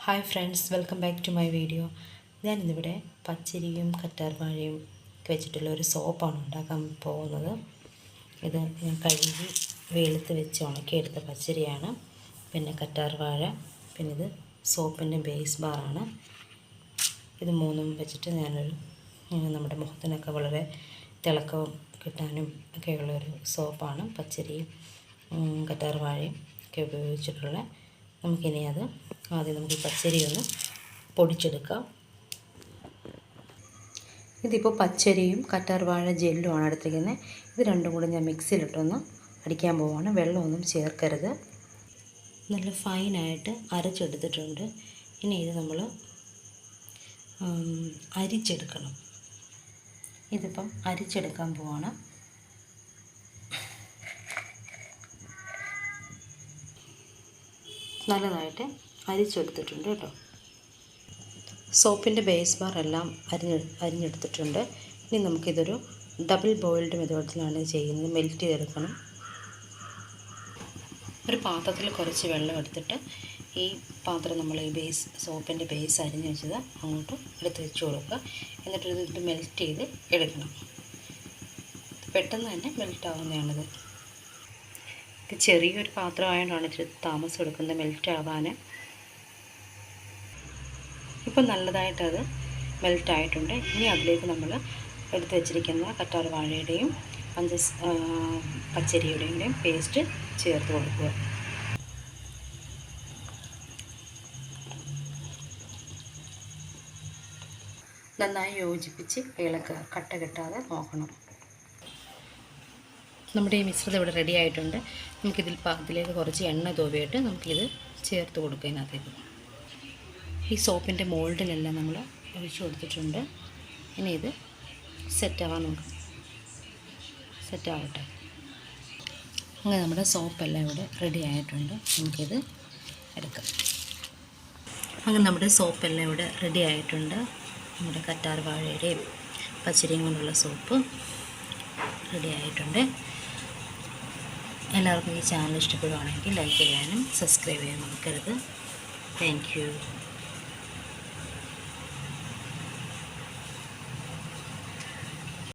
Hi friends, welcome back to my video. ഞാൻ ഇന്നിവിടെ പച്ചരിയും കറ്റാർവാഴയും വെച്ചിട്ടുള്ള ഒരു സോപ്പാണ് ഉണ്ടാക്കാൻ പോകുന്നത്. ഇത് ഞാൻ കഴുകി വെയിലത്ത് വെച്ച് ഉണക്കിയെടുത്ത പച്ചരിയാണ്. പിന്നെ കറ്റാർവാഴ, പിന്നെ ഇത് സോപ്പിൻ്റെ ബേസ് ബാറാണ്. ഇത് മൂന്നും വെച്ചിട്ട് ഞാനൊരു നമ്മുടെ മുഖത്തിനൊക്കെ വളരെ തിളക്കവും കിട്ടാനും ഒക്കെയുള്ളൊരു സോപ്പാണ്. പച്ചരിയും കറ്റാർവാഴയും ഒക്കെ ഉപയോഗിച്ചിട്ടുള്ള. നമുക്കിനി അത് ആദ്യം നമുക്ക് പച്ചരി ഒന്ന് പൊടിച്ചെടുക്കാം. ഇതിപ്പോൾ പച്ചരിയും കറ്റാർവാഴ ജെല്ലുമാണ് എടുത്തിരിക്കുന്നത്. ഇത് രണ്ടും കൂടെ ഞാൻ മിക്സിയിലിട്ടൊന്ന് അടിക്കാൻ പോവുകയാണ്. വെള്ളമൊന്നും ചേർക്കരുത്. നല്ല ഫൈനായിട്ട് അരച്ചെടുത്തിട്ടുണ്ട്. ഇനി ഇത് നമ്മൾ അരിച്ചെടുക്കണം. ഇതിപ്പം അരിച്ചെടുക്കാൻ പോവാണ്. നല്ലതായിട്ട് അരിച്ചെടുത്തിട്ടുണ്ട് കേട്ടോ. സോപ്പിൻ്റെ ബേസ് ബാർ എല്ലാം അരിഞ്ഞെടുത്തിട്ടുണ്ട്. ഇനി നമുക്കിതൊരു ഡബിൾ ബോയിൽഡ് മെത്തേഡിലാണ് ചെയ്യുന്നത്. മെൽറ്റ് ചെയ്തെടുക്കണം. ഒരു പാത്രത്തിൽ കുറച്ച് വെള്ളം എടുത്തിട്ട് ഈ പാത്രം നമ്മൾ ഈ സോപ്പിൻ്റെ ബേസ് അരിഞ്ഞ് വെച്ചത് അങ്ങോട്ട് എടുത്ത് വെച്ച് കൊടുക്കുക. എന്നിട്ട് ഇത് മെൽറ്റ് ചെയ്ത് എടുക്കണം. പെട്ടെന്ന് തന്നെ മെൽറ്റ് ആവുന്നതാണിത്. ഇത് ചെറിയൊരു പാത്രമായതുകൊണ്ടാണ് ഇച്ചിരി താമസം എടുക്കുന്നത് മെൽറ്റ് ആവാൻ. ഇപ്പം നല്ലതായിട്ടത് മെൽറ്റായിട്ടുണ്ട്. ഇനി അതിലേക്ക് നമ്മൾ എടുത്ത് വെച്ചിരിക്കുന്ന കറ്റാർവാഴയുടെയും പച്ചരിയുടെയും പേസ്റ്റ് ചേർത്ത് കൊടുക്കുക. നന്നായി യോജിപ്പിച്ച് ഇളക്കുക. കട്ട കെട്ടാതെ നോക്കണം. നമ്മുടെ ഈ മിശ്രിതം ഇവിടെ റെഡി ആയിട്ടുണ്ട്. ഇതിലേക്ക് കുറച്ച് എണ്ണ തൂവിയിട്ട് നമുക്കിത് ചേർത്ത് കൊടുക്കുക. ഇതിനകത്തേക്ക് ഈ സോപ്പിൻ്റെ മോൾഡിലെല്ലാം നമ്മൾ ഒഴിച്ചു കൊടുത്തിട്ടുണ്ട്. ഇനി ഇത് സെറ്റാവാൻ നോക്കാം. സെറ്റാവട്ടെ. അങ്ങനെ നമ്മുടെ സോപ്പെല്ലാം ഇവിടെ റെഡി ആയിട്ടുണ്ട്. നമുക്കിത് എടുക്കാം. അങ്ങനെ നമ്മുടെ സോപ്പെല്ലാം ഇവിടെ റെഡി ആയിട്ടുണ്ട്. നമ്മുടെ കറ്റാർവാഴയുടെയും പച്ചരിയും കൊണ്ടുള്ള സോപ്പ് റെഡി ആയിട്ടുണ്ട്. എല്ലാവർക്കും ഈ ചാനൽ ഇഷ്ടപ്പെടുകയാണെങ്കിൽ ലൈക്ക് ചെയ്യാനും സബ്സ്ക്രൈബ് ചെയ്യാനും മറക്കരുത്. Thank you.